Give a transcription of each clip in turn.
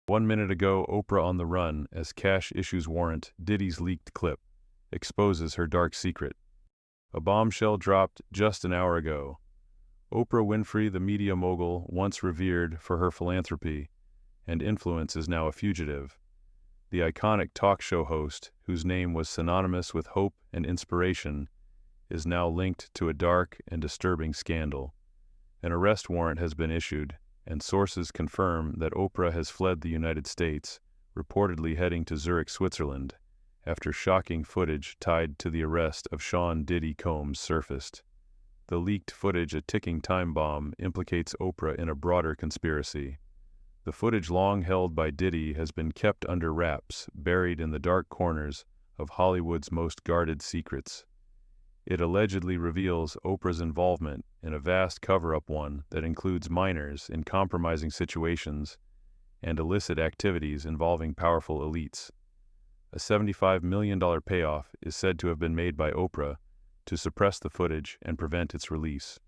1 minute ago, Oprah on the run as Kash issues warrant. Diddy's leaked clip exposes her dark secret. A bombshell dropped just an hour ago. Oprah Winfrey, the media mogul once revered for her philanthropy and influence, is now a fugitive. The iconic talk show host, whose name was synonymous with hope and inspiration, is now linked to a dark and disturbing scandal. An arrest warrant has been issued, and sources confirm that Oprah has fled the United States, reportedly heading to Zurich, Switzerland, after shocking footage tied to the arrest of Sean Diddy Combs surfaced. The leaked footage, a ticking time bomb, implicates Oprah in a broader conspiracy. The footage long held by Diddy has been kept under wraps, buried in the dark corners of Hollywood's most guarded secrets. It allegedly reveals Oprah's involvement in a vast cover-up, one that includes minors in compromising situations and illicit activities involving powerful elites. A $75 million payoff is said to have been made by Oprah to suppress the footage and prevent its release.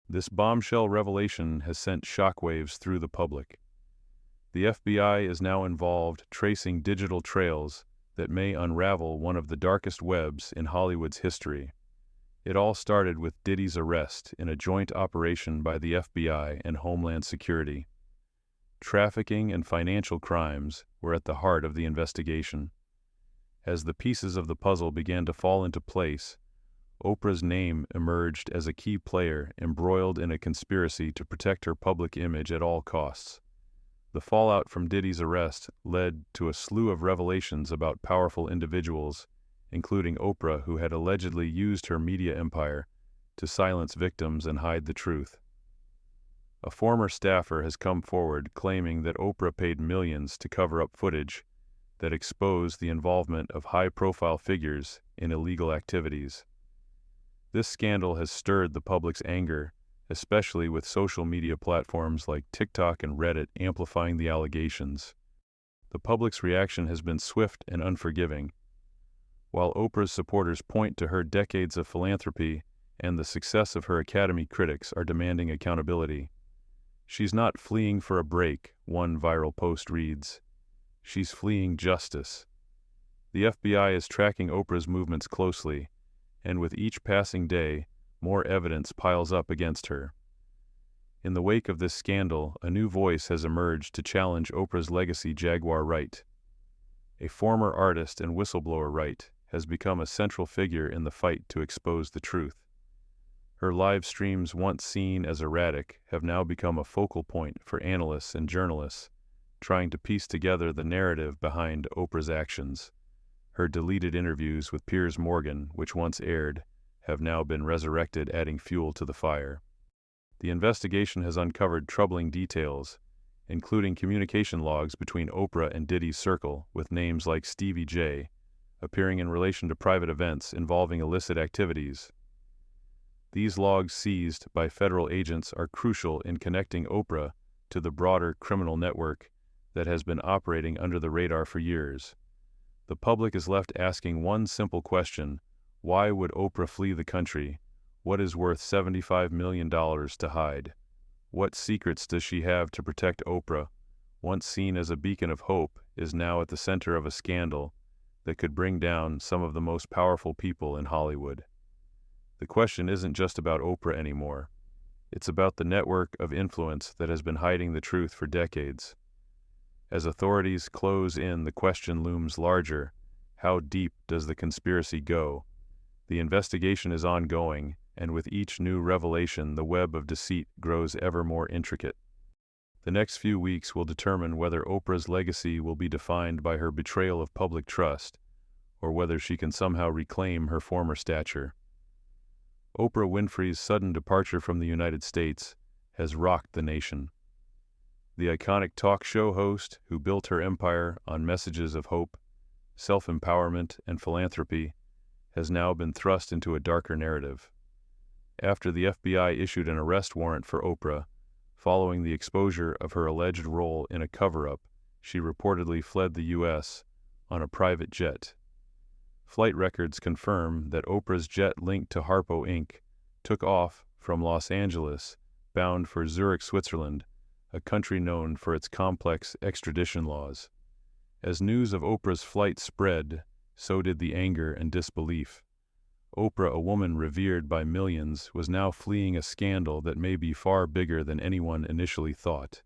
This bombshell revelation has sent shockwaves through the public. The FBI is now involved, tracing digital trails that may unravel one of the darkest webs in Hollywood's history. It all started with Diddy's arrest in a joint operation by the FBI and Homeland Security. Trafficking and financial crimes were at the heart of the investigation. As the pieces of the puzzle began to fall into place, Oprah's name emerged as a key player embroiled in a conspiracy to protect her public image at all costs. The fallout from Diddy's arrest led to a slew of revelations about powerful individuals, including Oprah, who had allegedly used her media empire to silence victims and hide the truth. A former staffer has come forward claiming that Oprah paid millions to cover up footage that exposed the involvement of high-profile figures in illegal activities. This scandal has stirred the public's anger, especially with social media platforms like TikTok and Reddit amplifying the allegations. The public's reaction has been swift and unforgiving. While Oprah's supporters point to her decades of philanthropy and the success of her academy, critics are demanding accountability. She's not fleeing for a break, one viral post reads. She's fleeing justice. The FBI is tracking Oprah's movements closely, and with each passing day, more evidence piles up against her. In the wake of this scandal, a new voice has emerged to challenge Oprah's legacy. Jaguar Wright, a former artist and whistleblower, Wright has become a central figure in the fight to expose the truth. Her live streams, once seen as erratic, have now become a focal point for analysts and journalists trying to piece together the narrative behind Oprah's actions. Her deleted interviews with Piers Morgan, which once aired, have now been resurrected, adding fuel to the fire. The investigation has uncovered troubling details, including communication logs between Oprah and Diddy's circle, with names like Stevie J appearing in relation to private events involving illicit activities. These logs, seized by federal agents, are crucial in connecting Oprah to the broader criminal network that has been operating under the radar for years. The public is left asking one simple question: why would Oprah flee the country? What is worth $75 million to hide? What secrets does she have to protect? Oprah, once seen as a beacon of hope, is now at the center of a scandal that could bring down some of the most powerful people in Hollywood. The question isn't just about Oprah anymore. It's about the network of influence that has been hiding the truth for decades. As authorities close in, the question looms larger: how deep does the conspiracy go? The investigation is ongoing, and with each new revelation, the web of deceit grows ever more intricate. The next few weeks will determine whether Oprah's legacy will be defined by her betrayal of public trust, or whether she can somehow reclaim her former stature. Oprah Winfrey's sudden departure from the United States has rocked the nation. The iconic talk show host, who built her empire on messages of hope, self-empowerment, and philanthropy, has now been thrust into a darker narrative. After the FBI issued an arrest warrant for Oprah, following the exposure of her alleged role in a cover-up, she reportedly fled the U.S. on a private jet. Flight records confirm that Oprah's jet, linked to Harpo Inc., took off from Los Angeles, bound for Zurich, Switzerland, a country known for its complex extradition laws. As news of Oprah's flight spread, so did the anger and disbelief. Oprah, a woman revered by millions, was now fleeing a scandal that may be far bigger than anyone initially thought.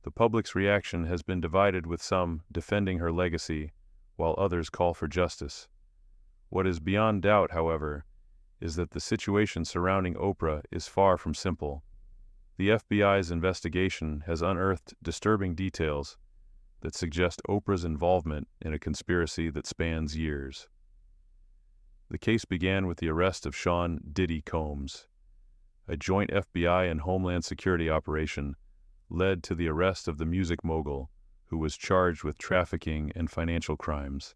The public's reaction has been divided, with some defending her legacy, while others call for justice. What is beyond doubt, however, is that the situation surrounding Oprah is far from simple. The FBI's investigation has unearthed disturbing details that suggest Oprah's involvement in a conspiracy that spans years. The case began with the arrest of Sean "Diddy" Combs. A joint FBI and Homeland Security operation led to the arrest of the music mogul, who was charged with trafficking and financial crimes.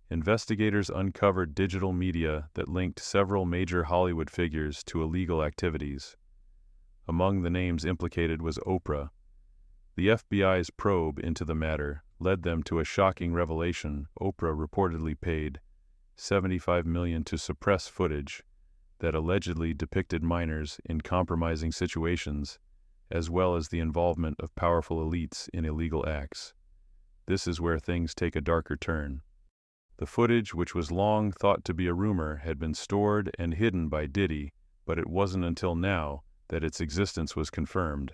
Investigators uncovered digital media that linked several major Hollywood figures to illegal activities. Among the names implicated was Oprah. The FBI's probe into the matter led them to a shocking revelation. Oprah reportedly paid $75 million to suppress footage that allegedly depicted minors in compromising situations, as well as the involvement of powerful elites in illegal acts. This is where things take a darker turn. The footage, which was long thought to be a rumor, had been stored and hidden by Diddy, but it wasn't until now that its existence was confirmed.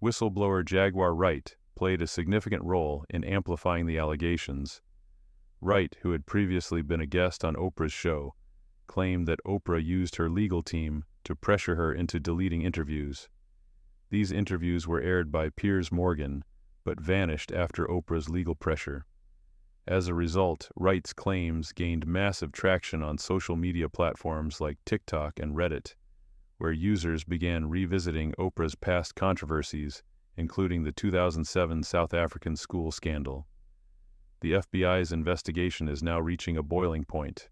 Whistleblower Jaguar Wright played a significant role in amplifying the allegations. Wright, who had previously been a guest on Oprah's show, claimed that Oprah used her legal team to pressure her into deleting interviews. These interviews were aired by Piers Morgan, but vanished after Oprah's legal pressure. As a result, Wright's claims gained massive traction on social media platforms like TikTok and Reddit, where users began revisiting Oprah's past controversies, including the 2007 South African school scandal. The FBI's investigation is now reaching a boiling point.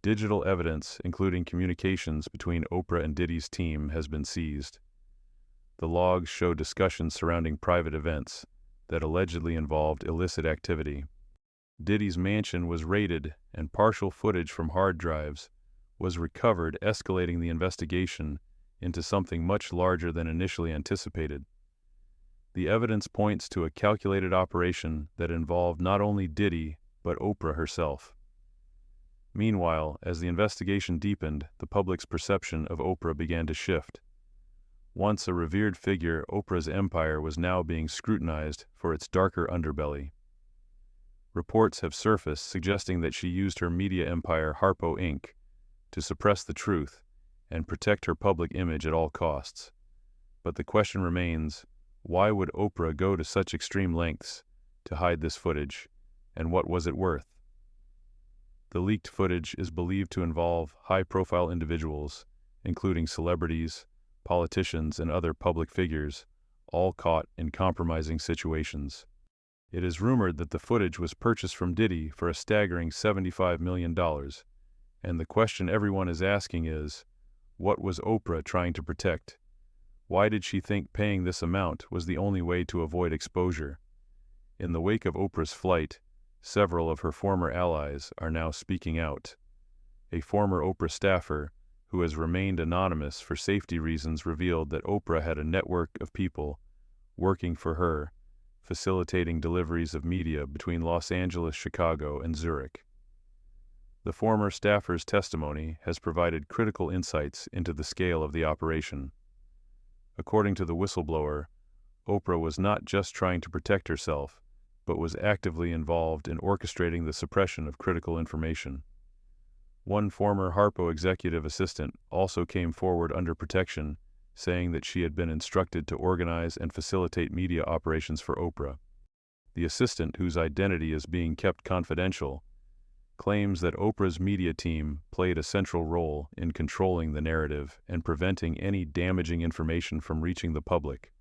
Digital evidence, including communications between Oprah and Diddy's team, has been seized. The logs show discussions surrounding private events that allegedly involved illicit activity. Diddy's mansion was raided, and partial footage from hard drives was recovered, escalating the investigation into something much larger than initially anticipated. The evidence points to a calculated operation that involved not only Diddy, but Oprah herself. Meanwhile, as the investigation deepened, the public's perception of Oprah began to shift. Once a revered figure, Oprah's empire was now being scrutinized for its darker underbelly. Reports have surfaced suggesting that she used her media empire, Harpo Inc., to suppress the truth and protect her public image at all costs. But the question remains, why would Oprah go to such extreme lengths to hide this footage, and what was it worth? The leaked footage is believed to involve high-profile individuals, including celebrities, politicians, and other public figures, all caught in compromising situations. It is rumored that the footage was purchased from Diddy for a staggering $75 million, and the question everyone is asking is, what was Oprah trying to protect? Why did she think paying this amount was the only way to avoid exposure? In the wake of Oprah's flight, several of her former allies are now speaking out. A former Oprah staffer, who has remained anonymous for safety reasons, revealed that Oprah had a network of people working for her, facilitating deliveries of media between Los Angeles, Chicago, and Zurich. The former staffer's testimony has provided critical insights into the scale of the operation. According to the whistleblower, Oprah was not just trying to protect herself, but was actively involved in orchestrating the suppression of critical information. One former Harpo executive assistant also came forward under protection, saying that she had been instructed to organize and facilitate media operations for Oprah. The assistant, whose identity is being kept confidential, claims that Oprah's media team played a central role in controlling the narrative and preventing any damaging information from reaching the public.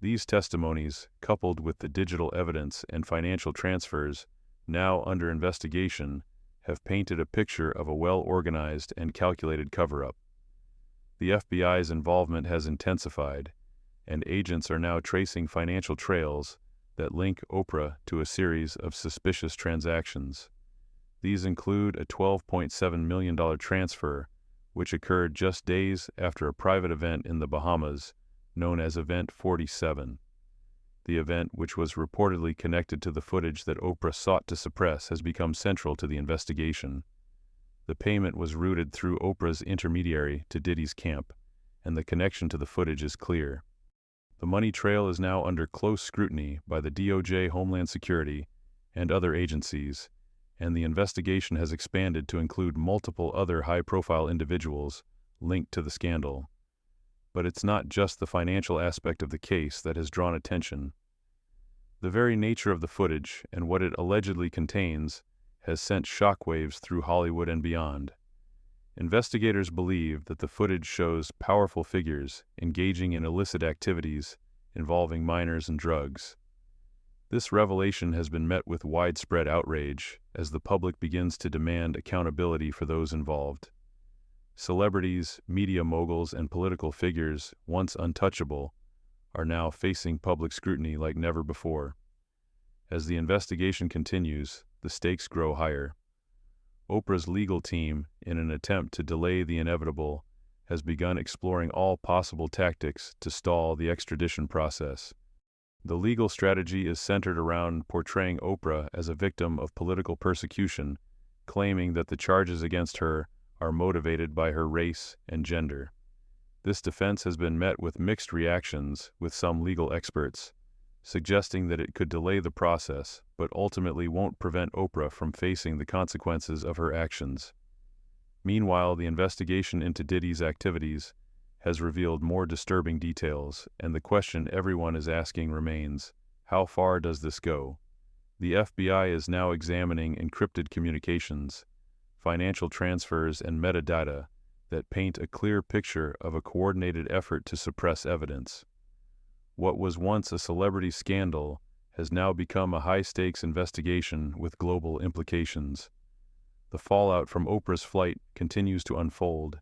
These testimonies, coupled with the digital evidence and financial transfers now under investigation, have painted a picture of a well-organized and calculated cover-up. The FBI's involvement has intensified, and agents are now tracing financial trails that link Oprah to a series of suspicious transactions. These include a $12.7 million transfer, which occurred just days after a private event in the Bahamas known as Event 47. The event, which was reportedly connected to the footage that Oprah sought to suppress, has become central to the investigation. The payment was routed through Oprah's intermediary to Diddy's camp, and the connection to the footage is clear. The money trail is now under close scrutiny by the DOJ, Homeland Security, and other agencies, and the investigation has expanded to include multiple other high-profile individuals linked to the scandal. But it's not just the financial aspect of the case that has drawn attention. The very nature of the footage and what it allegedly contains has sent shockwaves through Hollywood and beyond. Investigators believe that the footage shows powerful figures engaging in illicit activities involving minors and drugs. This revelation has been met with widespread outrage as the public begins to demand accountability for those involved. Celebrities, media moguls, and political figures, once untouchable, are now facing public scrutiny like never before. As the investigation continues, the stakes grow higher. Oprah's legal team, in an attempt to delay the inevitable, has begun exploring all possible tactics to stall the extradition process. The legal strategy is centered around portraying Oprah as a victim of political persecution, claiming that the charges against her are motivated by her race and gender. This defense has been met with mixed reactions with some legal experts, suggesting that it could delay the process but ultimately won't prevent Oprah from facing the consequences of her actions. Meanwhile, the investigation into Diddy's activities has revealed more disturbing details, and the question everyone is asking remains, how far does this go? The FBI is now examining encrypted communications, financial transfers, and metadata that paint a clear picture of a coordinated effort to suppress evidence. What was once a celebrity scandal has now become a high-stakes investigation with global implications. The fallout from Oprah's flight continues to unfold,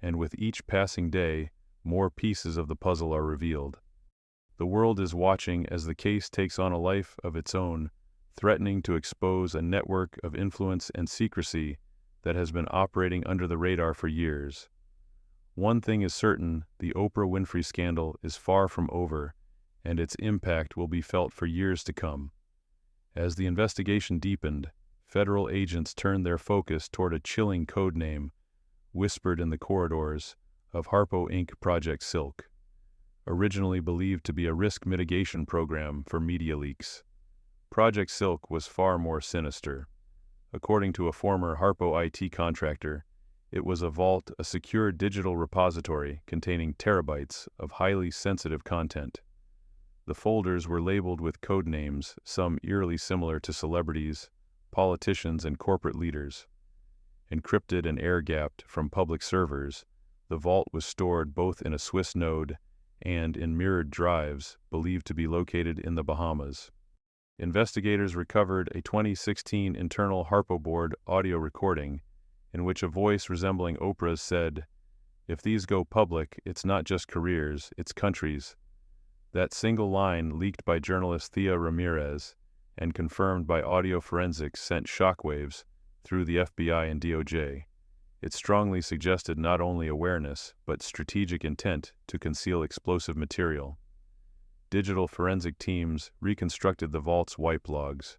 and with each passing day, more pieces of the puzzle are revealed. The world is watching as the case takes on a life of its own, threatening to expose a network of influence and secrecy that has been operating under the radar for years. One thing is certain, the Oprah Winfrey scandal is far from over, and its impact will be felt for years to come. As the investigation deepened, federal agents turned their focus toward a chilling code name whispered in the corridors of Harpo Inc. Project Silk, originally believed to be a risk mitigation program for media leaks. Project Silk was far more sinister. According to a former Harpo IT contractor, it was a vault, a secure digital repository containing terabytes of highly sensitive content. The folders were labeled with code names, some eerily similar to celebrities, politicians, and corporate leaders. Encrypted and air-gapped from public servers, the vault was stored both in a Swiss node and in mirrored drives believed to be located in the Bahamas. Investigators recovered a 2016 internal Harpo board audio recording in which a voice resembling Oprah's said, "If these go public, it's not just careers, it's countries." That single line, leaked by journalist Thea Ramirez and confirmed by audio forensics, sent shockwaves through the FBI and DOJ. It strongly suggested not only awareness, but strategic intent to conceal explosive material. Digital forensic teams reconstructed the vault's wipe logs.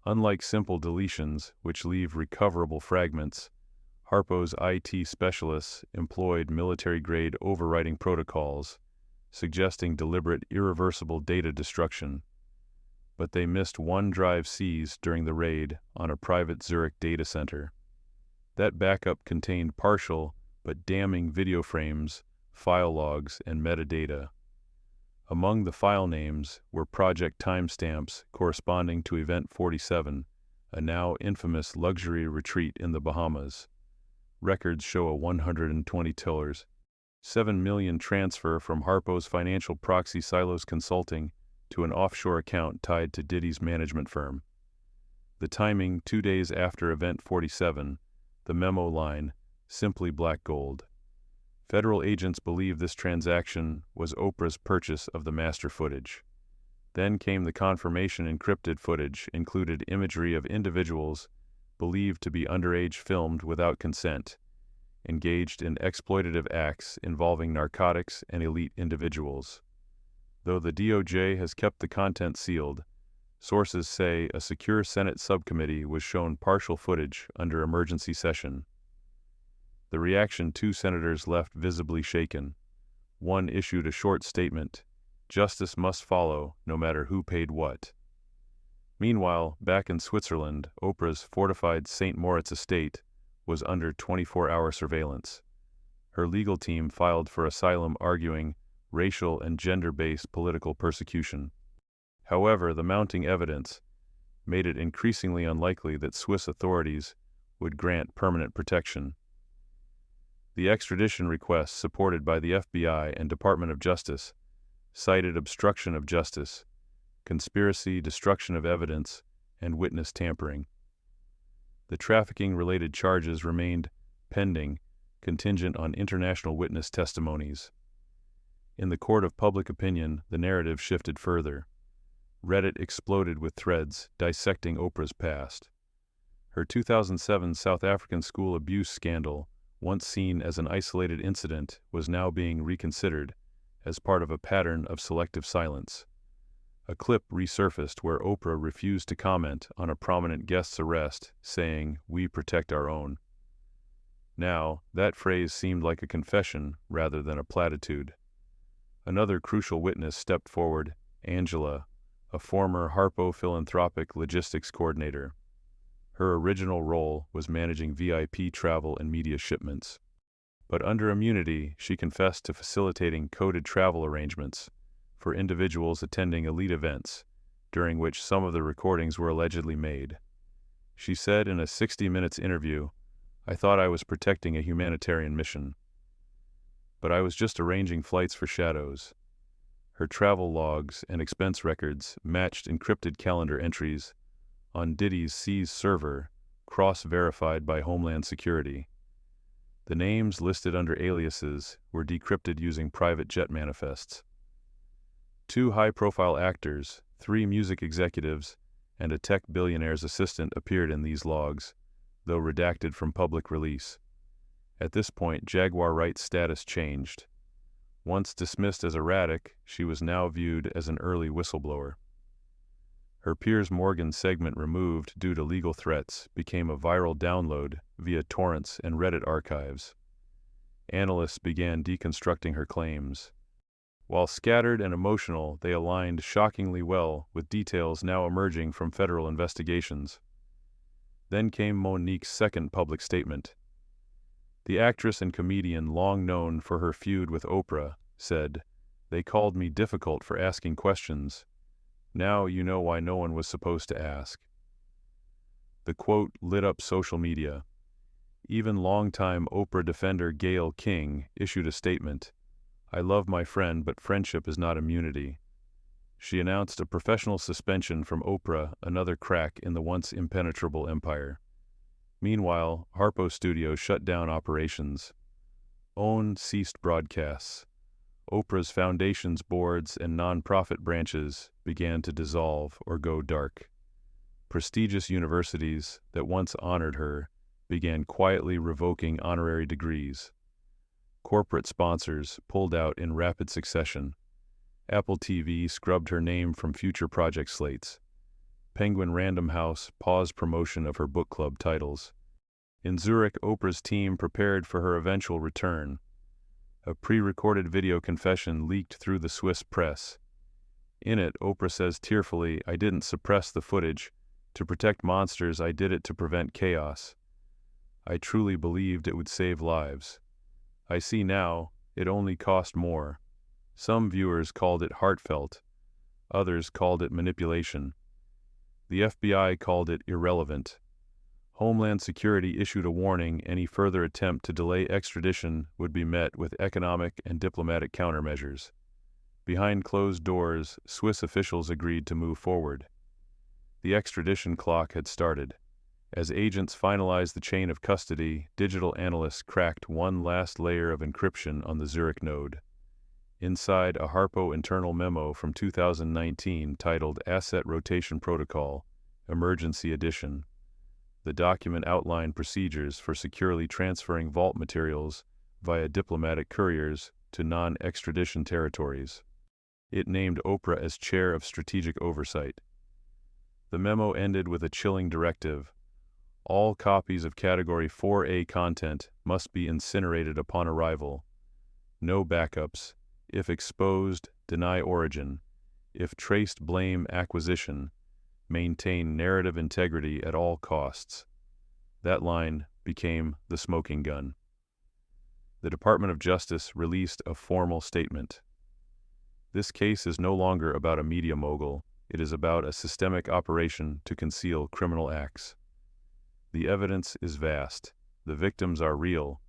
Unlike simple deletions, which leave recoverable fragments, Harpo's IT specialists employed military-grade overwriting protocols, suggesting deliberate, irreversible data destruction. But they missed one drive seized during the raid on a private Zurich data center. That backup contained partial but damning video frames, file logs, and metadata. Among the file names were project timestamps corresponding to Event 47, a now infamous luxury retreat in the Bahamas. Records show a $120.7 million transfer from Harpo's financial proxy Silos Consulting to an offshore account tied to Diddy's management firm. The timing, 2 days after Event 47, the memo line, simply black gold. Federal agents believe this transaction was Oprah's purchase of the master footage. Then came the confirmation encrypted footage included imagery of individuals believed to be underage filmed without consent, engaged in exploitative acts involving narcotics and elite individuals. Though the DOJ has kept the content sealed, sources say a secure Senate subcommittee was shown partial footage under emergency session. The reaction, two senators left visibly shaken. One issued a short statement, "Justice must follow, no matter who paid what." Meanwhile, back in Switzerland, Oprah's fortified St. Moritz estate was under 24-hour surveillance. Her legal team filed for asylum arguing racial and gender-based political persecution. However, the mounting evidence made it increasingly unlikely that Swiss authorities would grant permanent protection. The extradition requests supported by the FBI and Department of Justice cited obstruction of justice, conspiracy, destruction of evidence, and witness tampering. The trafficking-related charges remained pending, contingent on international witness testimonies. In the court of public opinion, the narrative shifted further. Reddit exploded with threads dissecting Oprah's past. Her 2007 South African school abuse scandal, once seen as an isolated incident, was now being reconsidered as part of a pattern of selective silence. A clip resurfaced where Oprah refused to comment on a prominent guest's arrest, saying, "We protect our own." Now, that phrase seemed like a confession rather than a platitude. Another crucial witness stepped forward, Angela, a former Harpo philanthropic logistics coordinator. Her original role was managing VIP travel and media shipments. But under immunity, she confessed to facilitating coded travel arrangements for individuals attending elite events, during which some of the recordings were allegedly made. She said in a 60 Minutes interview, "I thought I was protecting a humanitarian mission. But I was just arranging flights for shadows." Her travel logs and expense records matched encrypted calendar entries on DIDDY'S server, cross-verified by Homeland Security. The names listed under aliases were decrypted using private jet manifests. Two high-profile actors, 3 music executives, and a tech billionaire's assistant appeared in these logs, though redacted from public release. At this point, Jaguar Wright's status changed. Once dismissed as erratic, she was now viewed as an early whistleblower. Her Piers Morgan segment, removed due to legal threats, became a viral download via torrents and Reddit archives. Analysts began deconstructing her claims. While scattered and emotional, they aligned shockingly well with details now emerging from federal investigations. Then came Monique's second public statement. The actress and comedian, long known for her feud with Oprah, said, "They called me difficult for asking questions. Now you know why no one was supposed to ask." The quote lit up social media. Even longtime Oprah defender Gayle King issued a statement, "I love my friend, but friendship is not immunity." She announced a professional suspension from Oprah, another crack in the once impenetrable empire. Meanwhile, Harpo Studios shut down operations. OWN ceased broadcasts. Oprah's foundations, boards, and non-profit branches began to dissolve or go dark. Prestigious universities that once honored her began quietly revoking honorary degrees. Corporate sponsors pulled out in rapid succession. Apple TV scrubbed her name from future project slates. Penguin Random House paused promotion of her book club titles. In Zurich, Oprah's team prepared for her eventual return. A pre-recorded video confession leaked through the Swiss press. In it, Oprah says tearfully, "I didn't suppress the footage. To protect monsters, I did it to prevent chaos. I truly believed it would save lives. I see now, it only cost more." Some viewers called it heartfelt. Others called it manipulation. The FBI called it irrelevant. Homeland Security issued a warning any further attempt to delay extradition would be met with economic and diplomatic countermeasures. Behind closed doors, Swiss officials agreed to move forward. The extradition clock had started. As agents finalized the chain of custody, digital analysts cracked one last layer of encryption on the Zurich node. Inside, a Harpo internal memo from 2019 titled Asset Rotation Protocol, Emergency Edition. The document outlined procedures for securely transferring vault materials via diplomatic couriers to non-extradition territories. It named Oprah as chair of strategic oversight. The memo ended with a chilling directive. All copies of Category 4A content must be incinerated upon arrival. No backups. If exposed, deny origin. If traced, blame acquisition. Maintain narrative integrity at all costs. That line became the smoking gun. The Department of Justice released a formal statement. This case is no longer about a media mogul. It is about a systemic operation to conceal criminal acts. The evidence is vast. The victims are real.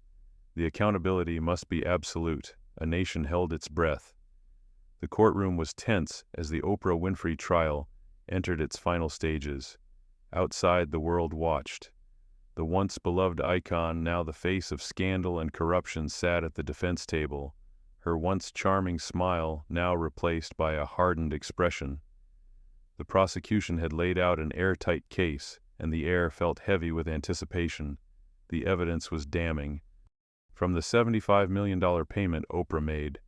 The accountability must be absolute. A nation held its breath. The courtroom was tense as the Oprah Winfrey trial entered its final stages. Outside, the world watched. The once beloved icon, now the face of scandal and corruption, sat at the defense table, her once charming smile now replaced by a hardened expression. The prosecution had laid out an airtight case, and the air felt heavy with anticipation. The evidence was damning. From the $75 million payment Oprah made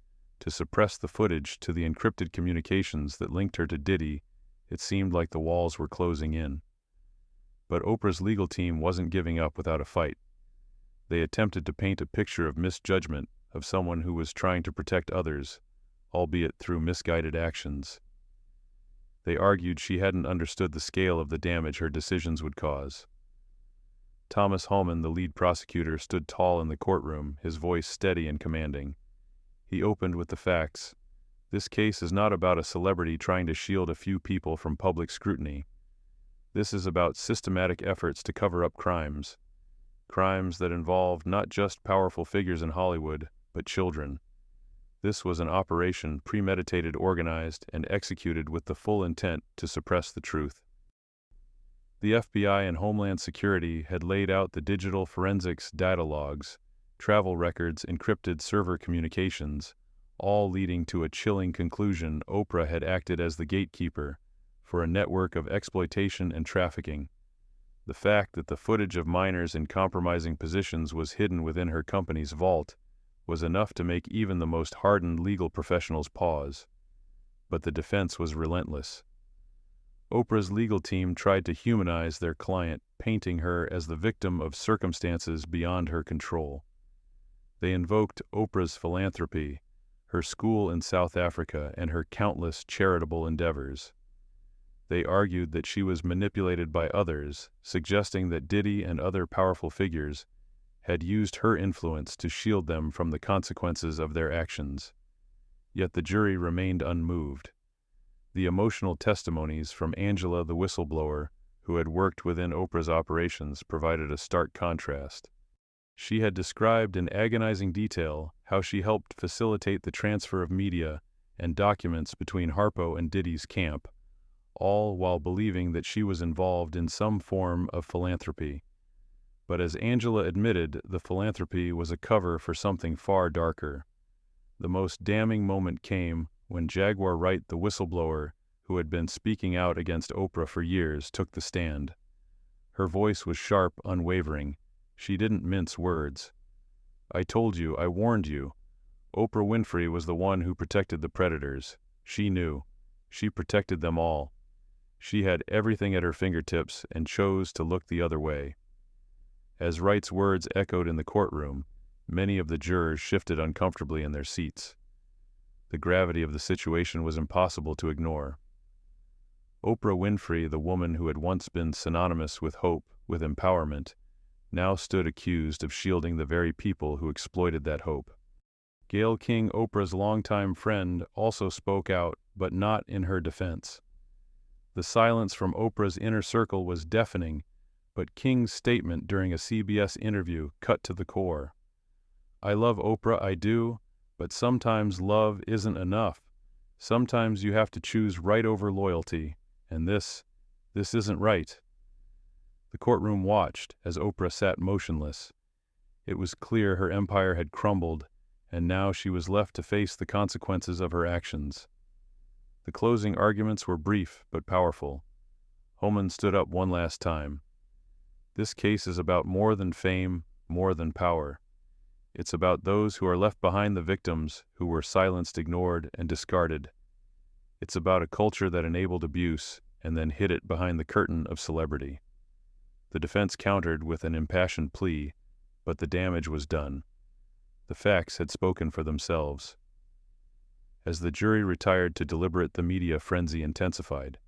to suppress the footage to the encrypted communications that linked her to Diddy, it seemed like the walls were closing in. But Oprah's legal team wasn't giving up without a fight. They attempted to paint a picture of misjudgment, of someone who was trying to protect others, albeit through misguided actions. They argued she hadn't understood the scale of the damage her decisions would cause. Thomas Hallman, the lead prosecutor, stood tall in the courtroom, his voice steady and commanding. He opened with the facts. This case is not about a celebrity trying to shield a few people from public scrutiny. This is about systematic efforts to cover up crimes. Crimes that involved not just powerful figures in Hollywood, but children. This was an operation premeditated, organized, and executed with the full intent to suppress the truth. The FBI and Homeland Security had laid out the digital forensics data logs, travel records, encrypted server communications, all leading to a chilling conclusion: Oprah had acted as the gatekeeper for a network of exploitation and trafficking. The fact that the footage of minors in compromising positions was hidden within her company's vault was enough to make even the most hardened legal professionals pause. But the defense was relentless. Oprah's legal team tried to humanize their client, painting her as the victim of circumstances beyond her control. They invoked Oprah's philanthropy, her school in South Africa, and her countless charitable endeavors. They argued that she was manipulated by others, suggesting that Diddy and other powerful figures had used her influence to shield them from the consequences of their actions. Yet the jury remained unmoved. The emotional testimonies from Angela, the whistleblower, who had worked within Oprah's operations, provided a stark contrast. She had described in agonizing detail how she helped facilitate the transfer of media and documents between Harpo and Diddy's camp, all while believing that she was involved in some form of philanthropy. But as Angela admitted, the philanthropy was a cover for something far darker. The most damning moment came when Jaguar Wright, the whistleblower, who had been speaking out against Oprah for years, took the stand. Her voice was sharp, unwavering. She didn't mince words. "I told you, I warned you. Oprah Winfrey was the one who protected the predators. She knew. She protected them all. She had everything at her fingertips and chose to look the other way." As Wright's words echoed in the courtroom, many of the jurors shifted uncomfortably in their seats. The gravity of the situation was impossible to ignore. Oprah Winfrey, the woman who had once been synonymous with hope, with empowerment, now stood accused of shielding the very people who exploited that hope. Gayle King, Oprah's longtime friend, also spoke out, but not in her defense. The silence from Oprah's inner circle was deafening, but King's statement during a CBS interview cut to the core. "I love Oprah, I do, but sometimes love isn't enough. Sometimes you have to choose right over loyalty, and this isn't right." The courtroom watched as Oprah sat motionless. It was clear her empire had crumbled, and now she was left to face the consequences of her actions. The closing arguments were brief but powerful. Homan stood up one last time. This case is about more than fame, more than power. It's about those who are left behind, the victims who were silenced, ignored, and discarded. It's about a culture that enabled abuse and then hid it behind the curtain of celebrity. The defense countered with an impassioned plea, but the damage was done. The facts had spoken for themselves. As the jury retired to deliberate, the media frenzy intensified.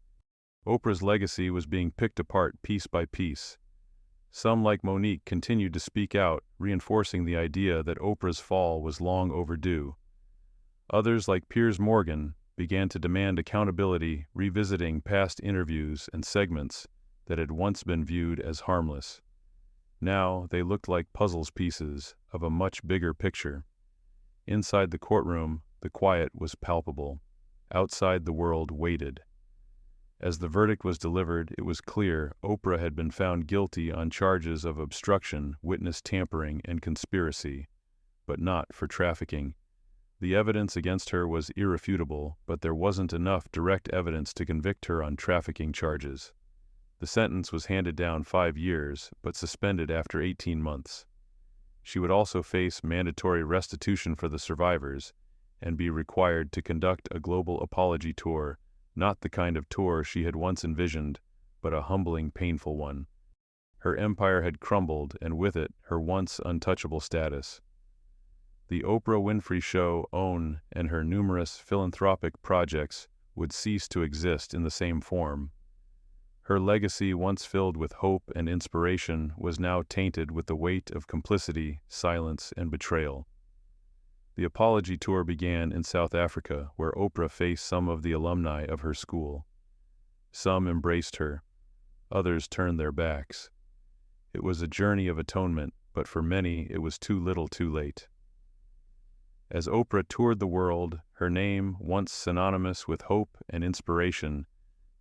Oprah's legacy was being picked apart piece by piece. Some, like Monique, continued to speak out, reinforcing the idea that Oprah's fall was long overdue. Others, like Piers Morgan, began to demand accountability, revisiting past interviews and segments that had once been viewed as harmless. Now they looked like puzzle pieces of a much bigger picture. Inside the courtroom, the quiet was palpable. Outside, the world waited. As the verdict was delivered, it was clear Oprah had been found guilty on charges of obstruction, witness tampering, and conspiracy, but not for trafficking. The evidence against her was irrefutable, but there wasn't enough direct evidence to convict her on trafficking charges. The sentence was handed down 5 years, but suspended after 18 months. She would also face mandatory restitution for the survivors and be required to conduct a global apology tour, not the kind of tour she had once envisioned, but a humbling, painful one. Her empire had crumbled, and with it, her once untouchable status. The Oprah Winfrey Show, OWN, and her numerous philanthropic projects would cease to exist in the same form. Her legacy, once filled with hope and inspiration, was now tainted with the weight of complicity, silence, and betrayal. The apology tour began in South Africa, where Oprah faced some of the alumni of her school. Some embraced her. Others turned their backs. It was a journey of atonement, but for many it was too little too late. As Oprah toured the world, her name, once synonymous with hope and inspiration,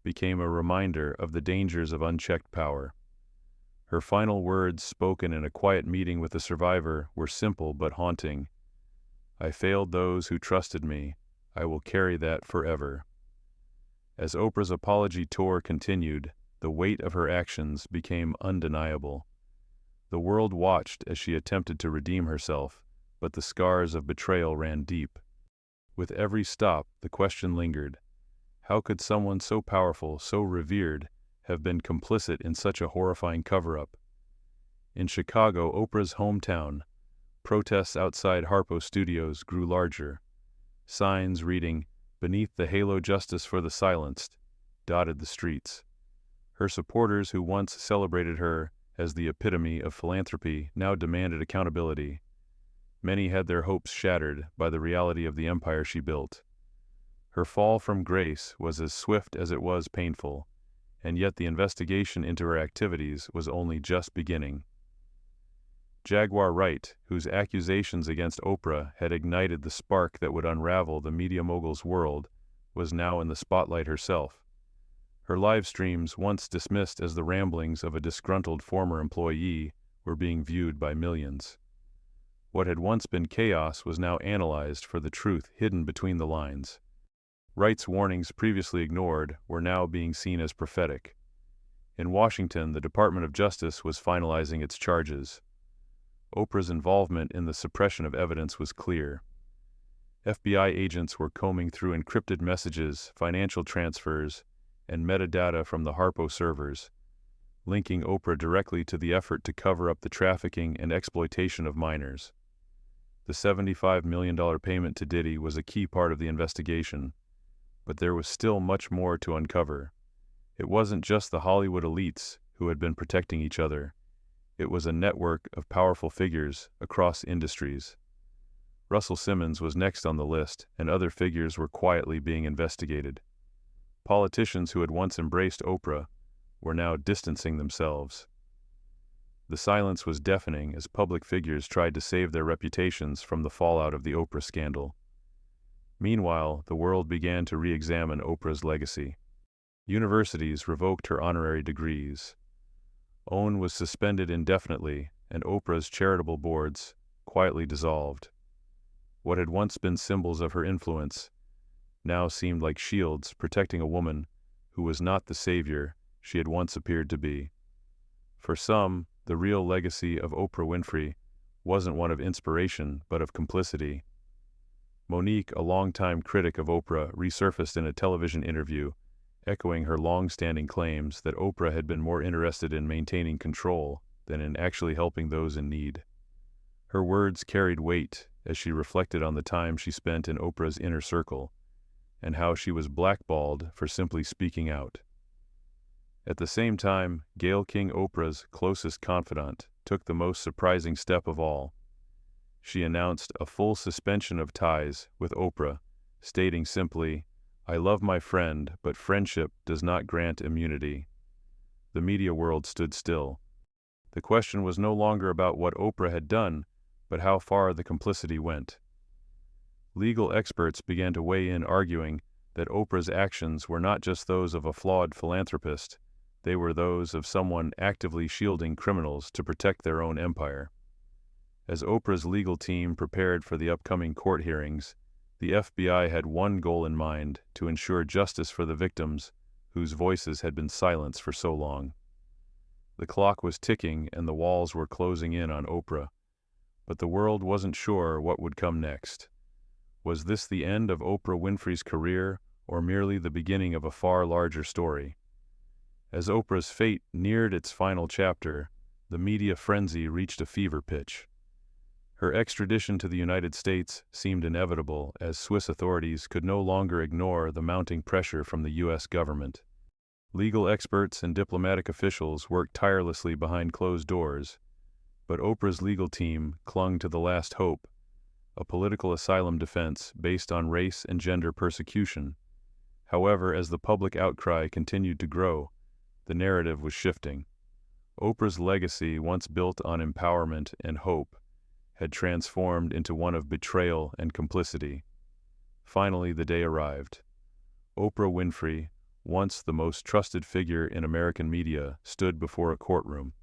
became a reminder of the dangers of unchecked power. Her final words, spoken in a quiet meeting with a survivor, were simple but haunting. "I failed those who trusted me. I will carry that forever." As Oprah's apology tour continued, the weight of her actions became undeniable. The world watched as she attempted to redeem herself, but the scars of betrayal ran deep. With every stop, the question lingered: how could someone so powerful, so revered, have been complicit in such a horrifying cover-up? In Chicago, Oprah's hometown, protests outside Harpo Studios grew larger. Signs reading, "Beneath the halo, justice for the silenced," dotted the streets. Her supporters, who once celebrated her as the epitome of philanthropy, now demanded accountability. Many had their hopes shattered by the reality of the empire she built. Her fall from grace was as swift as it was painful, and yet the investigation into her activities was only just beginning. Jaguar Wright, whose accusations against Oprah had ignited the spark that would unravel the media mogul's world, was now in the spotlight herself. Her live streams, once dismissed as the ramblings of a disgruntled former employee, were being viewed by millions. What had once been chaos was now analyzed for the truth hidden between the lines. Wright's warnings, previously ignored, were now being seen as prophetic. In Washington, the Department of Justice was finalizing its charges. Oprah's involvement in the suppression of evidence was clear. FBI agents were combing through encrypted messages, financial transfers, and metadata from the Harpo servers, linking Oprah directly to the effort to cover up the trafficking and exploitation of minors. The $75 million payment to Diddy was a key part of the investigation, but there was still much more to uncover. It wasn't just the Hollywood elites who had been protecting each other. It was a network of powerful figures across industries. Russell Simmons was next on the list, and other figures were quietly being investigated. Politicians who had once embraced Oprah were now distancing themselves. The silence was deafening as public figures tried to save their reputations from the fallout of the Oprah scandal. Meanwhile, the world began to re-examine Oprah's legacy. Universities revoked her honorary degrees. OWN was suspended indefinitely, and Oprah's charitable boards quietly dissolved. What had once been symbols of her influence now seemed like shields protecting a woman who was not the savior she had once appeared to be. For some, the real legacy of Oprah Winfrey wasn't one of inspiration, but of complicity. Monique, a longtime critic of Oprah, resurfaced in a television interview, echoing her long-standing claims that Oprah had been more interested in maintaining control than in actually helping those in need. Her words carried weight as she reflected on the time she spent in Oprah's inner circle, and how she was blackballed for simply speaking out. At the same time, Gayle King, Oprah's closest confidant, took the most surprising step of all. She announced a full suspension of ties with Oprah, stating simply, "I love my friend, but friendship does not grant immunity." The media world stood still. The question was no longer about what Oprah had done, but how far the complicity went. Legal experts began to weigh in, arguing that Oprah's actions were not just those of a flawed philanthropist, they were those of someone actively shielding criminals to protect their own empire. As Oprah's legal team prepared for the upcoming court hearings, the FBI had one goal in mind: to ensure justice for the victims whose voices had been silenced for so long. The clock was ticking and the walls were closing in on Oprah, but the world wasn't sure what would come next. Was this the end of Oprah Winfrey's career, or merely the beginning of a far larger story? As Oprah's fate neared its final chapter, the media frenzy reached a fever pitch. Her extradition to the United States seemed inevitable, as Swiss authorities could no longer ignore the mounting pressure from the U.S. government. Legal experts and diplomatic officials worked tirelessly behind closed doors, but Oprah's legal team clung to the last hope: a political asylum defense based on race and gender persecution. However, as the public outcry continued to grow, the narrative was shifting. Oprah's legacy, once built on empowerment and hope, had transformed into one of betrayal and complicity. Finally, the day arrived. Oprah Winfrey, once the most trusted figure in American media, stood before a courtroom.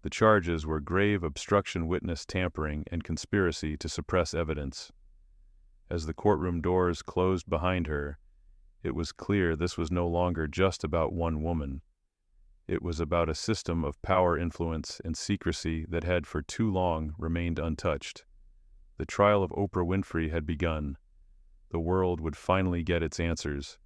The charges were grave obstruction, witness tampering, and conspiracy to suppress evidence. As the courtroom doors closed behind her, it was clear this was no longer just about one woman. It was about a system of power, influence, and secrecy that had for too long remained untouched. The trial of Oprah Winfrey had begun. The world would finally get its answers.